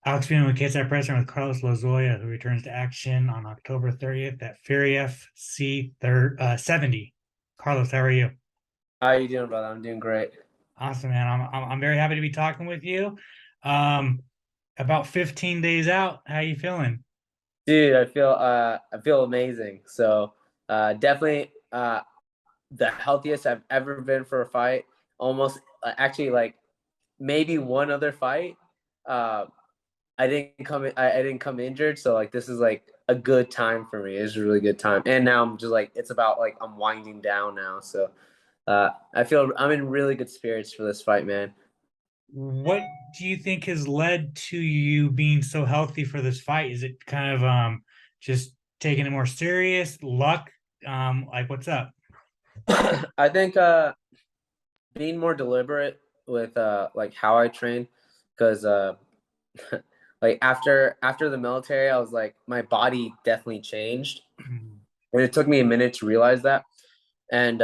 Alex being with KSI President with Carlos Lozoya, who returns to action on October 30th at Fury FC 70. Carlos, how are you? How you doing, brother? I'm doing great. Awesome, man. I'm very happy to be talking with you. Um, about 15 days out. How you feeling? Dude, I feel amazing. So definitely the healthiest I've ever been for a fight. Almost actually like maybe one other fight. Uh I didn't come injured, so like this is like a good time for me. It's a really good time. And now I'm just like it's about like I'm winding down now. So I feel I'm in really good spirits for this fight, man. What do you think has led to you being so healthy for this fight? Is it kind of just taking it more serious, luck? Like what's up? I think being more deliberate with like how I train because like after the military I was like my body definitely changed and it took me a minute to realize that and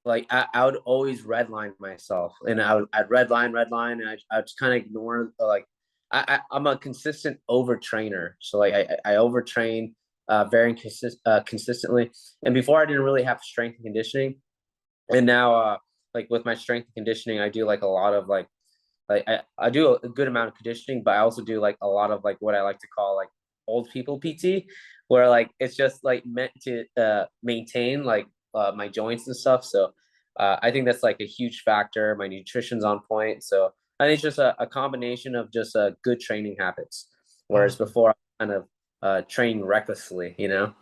like I would always redline myself and I'd redline and I'd just kind of ignore like I'm a consistent overtrainer so like I overtrain consistently and before I didn't really have strength and conditioning and now like with my strength and conditioning I do like a lot of like I do a good amount of conditioning, but I also do like a lot of like what I like to call like old people PT, where like it's just like meant to maintain like my joints and stuff. So I think that's like a huge factor. My nutrition's on point, so I think it's just a combination of just good training habits. Whereas Awesome. before, I kind of training recklessly, you know.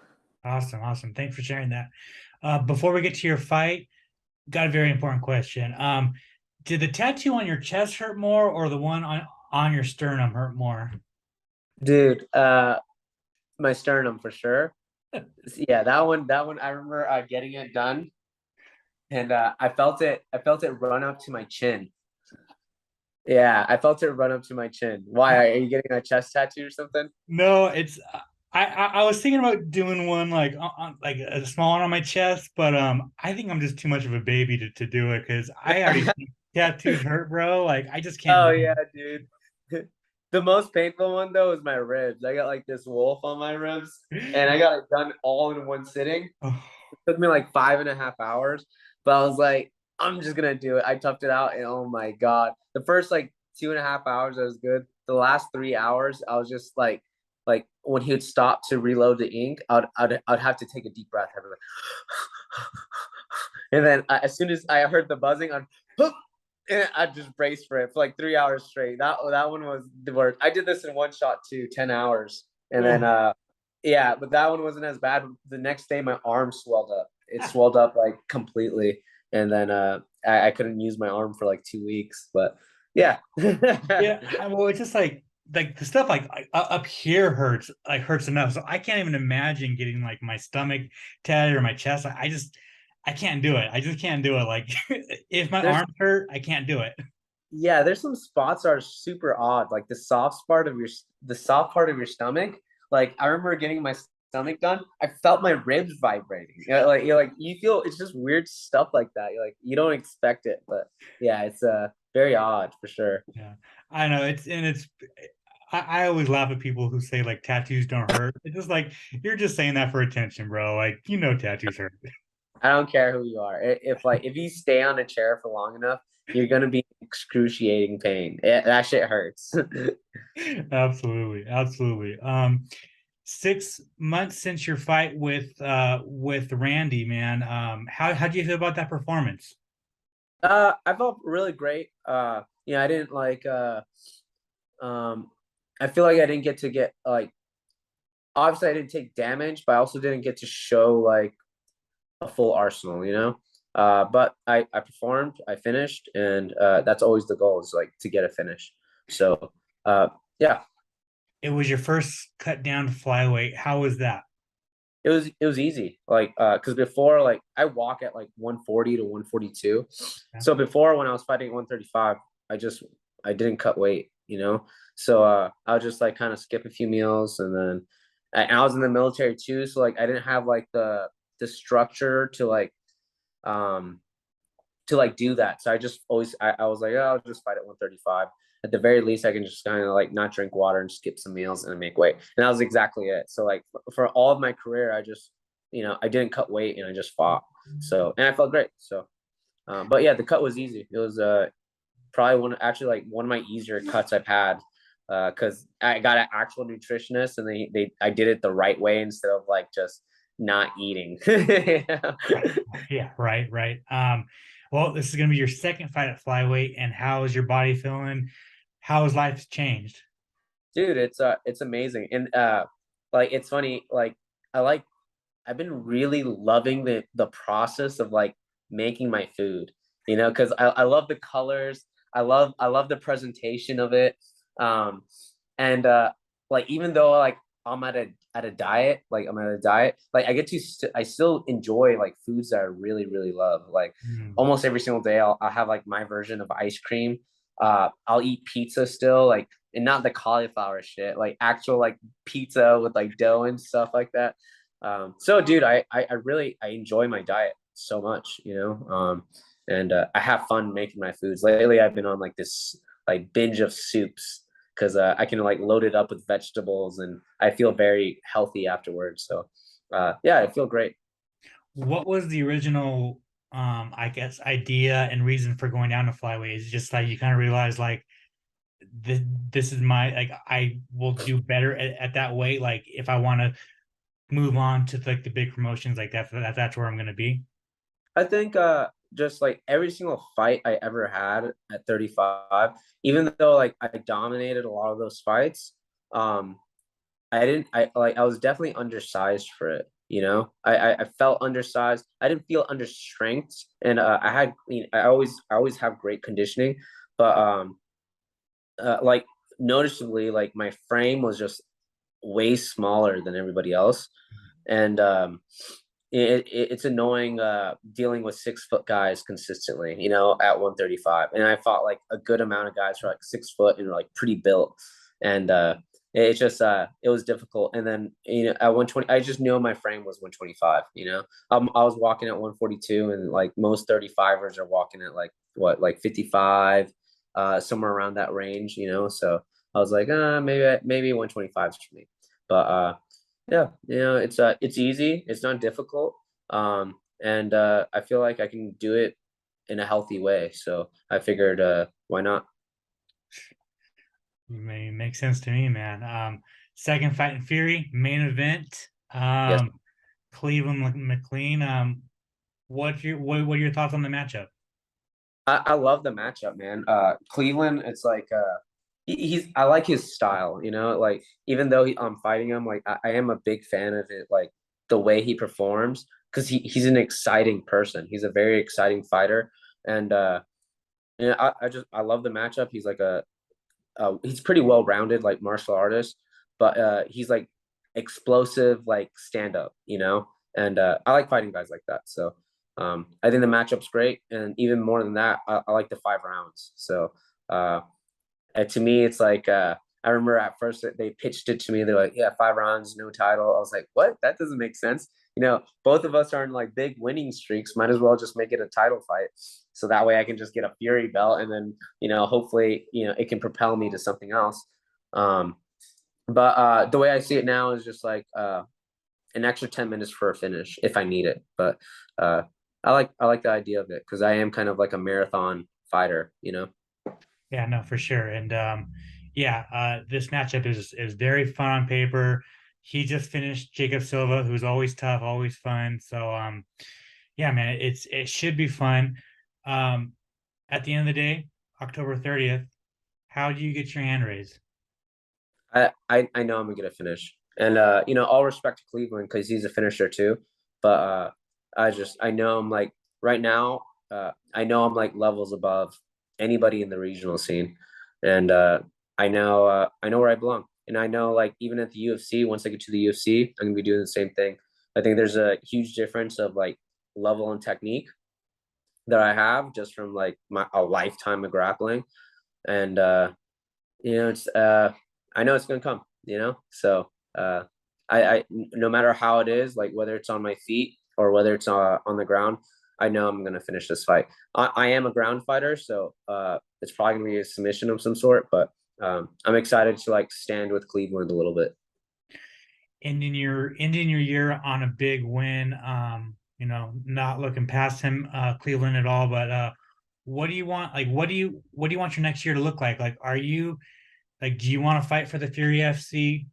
Awesome. Awesome. Thanks for sharing that. Before we get to your fight, got a very important question. Did the tattoo on your chest hurt more or the one on your sternum hurt more? Dude, my sternum for sure. Yeah, that one I remember getting it done and I felt it run up to my chin. Yeah, I felt it run up to my chin. Why are you getting a chest tattoo or something? No, it's I was thinking about doing one like like a small one on my chest, but I think I'm just too much of a baby to do it because I already think tattoos hurt, bro. Like I just can't Oh do yeah, dude. The most painful one though is my ribs. I got like this wolf on my ribs and I it. got it done all in one sitting. It took me like 5.5 hours, but I was like, I'm just gonna do it. I toughed it out and oh my god. The first like 2.5 hours I was good. The last 3 hours I was just like when he would stop to reload the ink, I'd have to take a deep breath. I'd be like, and then as soon as I heard the buzzing on, and I just braced for it for like 3 hours straight. That one was the worst. I did this in one shot too, 10 hours, and then Oh. yeah, but that one wasn't as bad. The next day, my arm swelled up. It swelled up like completely, and then I couldn't use my arm for like 2 weeks. But yeah, Yeah, well, it's just like the stuff like up here hurts enough. So I can't even imagine getting like my stomach tatted or my chest. I can't do it. I just can't do it. Like if my there's arms hurt, I can't do it. yeah, there's some spots that are super odd, like the soft part of your stomach. Like I remember getting my stomach done, I felt my ribs vibrating. Like you feel it's just weird stuff like that. You're like you don't expect it, but yeah, it's very odd for sure. Yeah, I know it's. I always laugh at people who say like tattoos don't hurt. It's just like you're just saying that for attention, bro. Like tattoos hurt. I don't care who you are. If like if you stay on a chair for long enough, you're gonna be in excruciating pain. That shit hurts. Absolutely, absolutely. 6 months since your fight with Randy, man. How do you feel about that performance? I felt really great. Yeah, I didn't like um I feel like I didn't get like obviously I didn't take damage, but I also didn't get to show like a full arsenal, you know? But I performed, I finished, and that's always the goal is like to get a finish. So yeah, It was your first cut down to flyweight. How was that? it was easy. Like because before like I walk at like 140 to 142. Yeah. So before when I was fighting at 135, I didn't cut weight, you know? So I would just like kind of skip a few meals and then and I was in the military too, so like I didn't have like the structure um to like do that. So I just always I was like, oh, I'll just fight at 135. at the very least I can just kind of like not drink water and skip some meals and make weight. And that was exactly it. So like for all of my career, I just, I didn't cut weight and I just fought. So, and I felt great. So, but yeah, the cut was easy. It was probably one of my easier cuts I've had, because I got an actual nutritionist and they I did it the right way instead of like just not eating. Yeah, right, right. Well, this is gonna be your second fight at flyweight, and how is your body feeling? How has life changed? Dude, it's amazing. And like it's funny, like I like I've been really loving the process of like making my food, because I love the colors. I love the presentation of it. Um, and like even though like I'm at a diet, like I still enjoy like foods that I really, really love. Like Mm. almost every single day I'll have like my version of ice cream. I'll eat pizza still, like, and not the cauliflower shit, like actual like pizza with like dough and stuff like that. So dude, I really I enjoy my diet so much, and I have fun making my foods. Lately, I've been on like this like binge of soups because I can like load it up with vegetables and I feel very healthy afterwards. So yeah, I feel great. What was the original, I guess, idea and reason for going down to flyweight? Is it just like you kind of realize like this, this is my like I will do better at that weight. Like if I want to move on to like the big promotions, like that's where I'm gonna be. I think just like every single fight I ever had at 35, even though like I dominated a lot of those fights, um, I was definitely undersized for it. I felt undersized. I didn't feel under strength, and I always have great conditioning, but like noticeably, like my frame was just way smaller than everybody else, and it's annoying dealing with 6 foot guys consistently, at 135. And I fought like a good amount of guys who are like 6 foot and are like pretty built, and it just it was difficult. And then at 120, I just knew my frame was 125. I was walking at 142, and like most 35ers are walking at like what, like 55, somewhere around that range. So I was like, maybe 125 is for me, but yeah, it's easy. It's not difficult. And I feel like I can do it in a healthy way. So I figured, why not? May make sense to me, man. Second fight in Fury, main event. Yes, Cleveland McLean. What are your thoughts on the matchup? I love the matchup, man. Cleveland, it's like he's I like his style. Like even though I'm fighting him, like I am a big fan of it, like the way he performs, because he's an exciting person. He's a very exciting fighter, and I love the matchup. He's like he's pretty well rounded like martial artist, but he's like explosive like stand up, and I like fighting guys like that. So I think the matchup's great, and even more than that, I like the 5 rounds. So uh, to me, it's like I remember at first that they pitched it to me. They're like, "Yeah, 5 rounds, no title." I was like, "What? That doesn't make sense." Both of us are in like big winning streaks. Might as well just make it a title fight, so that way I can just get a Fury belt, and then hopefully it can propel me to something else. Um, but the way I see it now is just like an extra 10 minutes for a finish if I need it. But uh, I like the idea of it because I am kind of like a marathon fighter. Yeah, no, for sure. And yeah, this matchup is very fun on paper. He just finished Jacob Silva, who's always tough, always fun. So yeah, man, it should be fun. Um, at the end of the day, October 30th, how do you get your hand raised? I know I'm gonna get a finish, and all respect to Cleveland because he's a finisher too. But I know I'm like right now. I know I'm like levels above anybody in the regional scene, and I know where I belong, and I know like even at the UFC, once I get to the UFC, I'm gonna be doing the same thing. I think there's a huge difference of like level and technique that I have just from like a lifetime of grappling, and it's I know it's gonna come, so I no matter how it is, like whether it's on my feet or whether it's on the ground, I know I'm gonna finish this fight. I am a ground fighter, so it's probably gonna be a submission of some sort. But I'm excited to like stand with Cleveland a little bit. Ending your year on a big win. Not looking past him, Cleveland at all. But what do you want? Like, what do you want your next year to look like? Like, are you like, do you want to fight for the Fury FC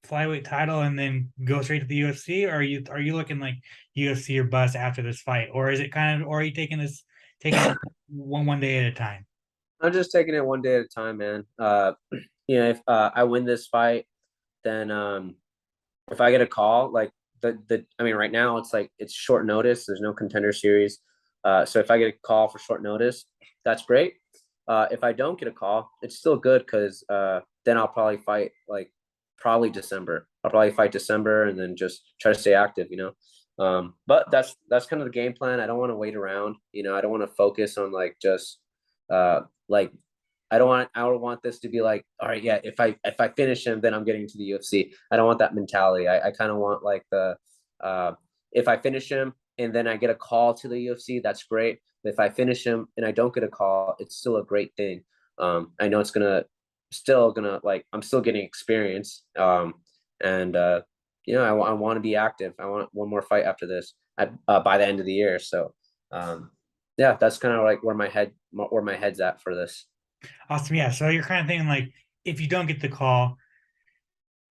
flyweight title and then go straight to the UFC, or are you looking like UFC or bust after this fight, or is it kind of, or are you taking it one day at a time? I'm just taking it one day at a time, man. If I win this fight, then if I get a call, like I mean, right now it's like it's short notice. There's no contender series. So if I get a call for short notice, that's great. If I don't get a call, it's still good because then I'll probably fight like probably December. I'll probably fight December and then just try to stay active, you know. But that's kind of the game plan. I don't want to wait around, you know. I don't want to focus on like just like I don't want this to be like, all right, yeah, if I finish him, then I'm getting to the UFC. I don't want that mentality. I kind of want like the uh if I finish him and then I get a call to the UFC, that's great. But if I finish him and I don't get a call, it's still a great thing. I know it's gonna like I'm still getting experience. And I want to be active. I want one more fight after this by the end of the year. So yeah, that's kind of like where my head's at for this. Awesome. Yeah. So you're kind of thinking like, if you don't get the call,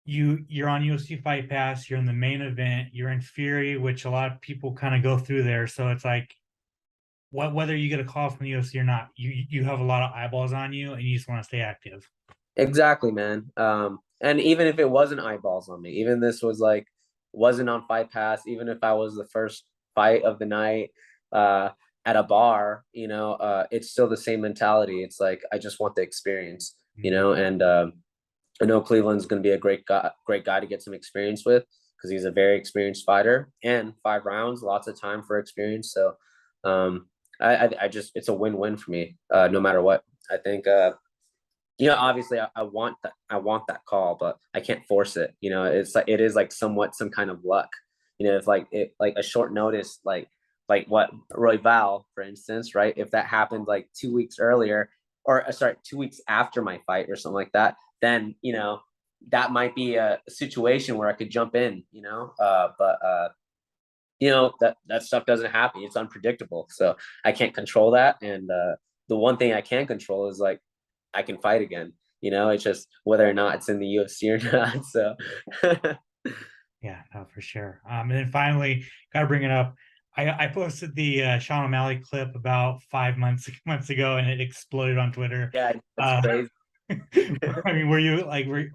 you're on UFC Fight Pass, you're in the main event, you're in Fury, which a lot of people kind of go through there. So it's like, whether you get a call from the UFC or not, you have a lot of eyeballs on you, and you just want to stay active. Exactly, man. And even if it wasn't eyeballs on me, even this was like wasn't on Fight Pass, even if I was the first fight of the night uh at a bar, it's still the same mentality. It's like I just want the experience, Mhm. and I know Cleveland's going to be a great guy to get some experience with because he's a very experienced fighter and 5 rounds, lots of time for experience. So, I just it's a win-win for me, no matter what. I think obviously I want that call, but I can't force it. It's like it is like somewhat some kind of luck. If like it like a short notice, like what Roy Val, for instance, right? If that happened like 2 weeks earlier, or sorry, 2 weeks after my fight or something like that, then that might be a situation where I could jump in. But that stuff doesn't happen. It's unpredictable, so I can't control that. And the one thing I can control is like I can fight again. It's just whether or not it's in the UFC or not. So Yeah, no, for sure. And then finally, got to bring it up. I posted the Sean O'Malley clip about 5 months months ago, and it exploded on Twitter. yeah, that's Uh, crazy. I mean, were you like, were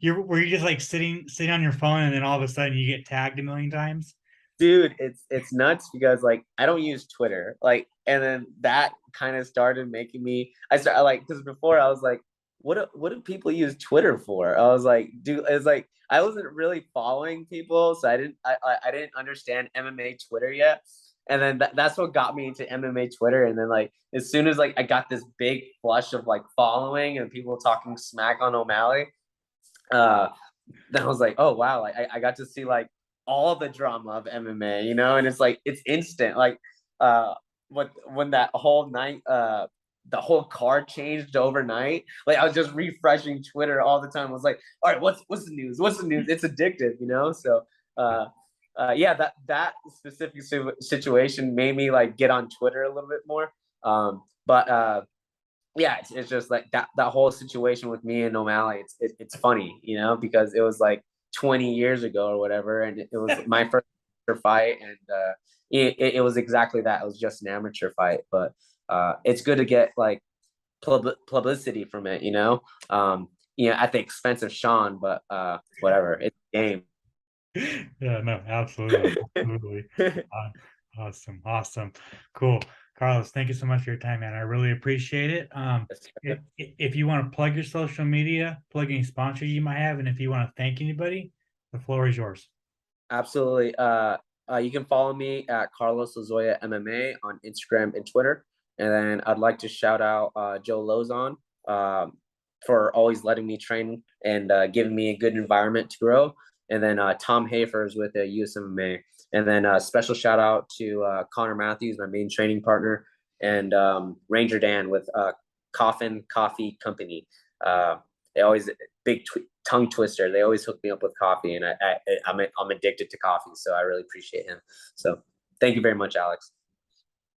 you just like sitting on your phone, and then all of a sudden you get tagged a million times? Dude, it's nuts because like I don't use Twitter. Like, and then that kind of started making me I started like because before I was like, what do people use Twitter for? I was like, dude, it's like I wasn't really following people, so I didn't understand MMA Twitter yet. And then that's what got me into MMA Twitter. And then like as soon as like I got this big flush of like following and people talking smack on O'Malley, uh then I was like, oh wow, like I got to see like all the drama of MMA, and it's like it's instant. Like uh when that whole night the whole card changed overnight, like I was just refreshing Twitter all the time. I was like, all right, what's the news? What's the news? It's addictive. So yeah, that specific situation made me like get on Twitter a little bit more. But yeah, it's just like that whole situation with me and O'Malley. It's funny, because it was like 20 years ago or whatever, and it was my first fight, and it was exactly that. It was just an amateur fight, but it's good to get like publicity from it, at the expense of Sean, but whatever, it's a game. Yeah, no, absolutely, absolutely. Uh, awesome, awesome, cool. Carlos, thank you so much for your time, man. I really appreciate it. If you want to plug your social media, plug any sponsors you might have, and if you want to thank anybody, the floor is yours. Absolutely. You can follow me at Carlos Lozoya MMA on Instagram and Twitter. And then I'd like to shout out Joe Lozon for always letting me train and giving me a good environment to grow. and then Tom Hafers with USMMA, and then special shout out to Connor Matthews, my main training partner, and Ranger Dan with Coffin Coffee Company. They always tongue twister. They always hook me up with coffee, and I'm addicted to coffee, so I really appreciate him. So thank you very much, Alex.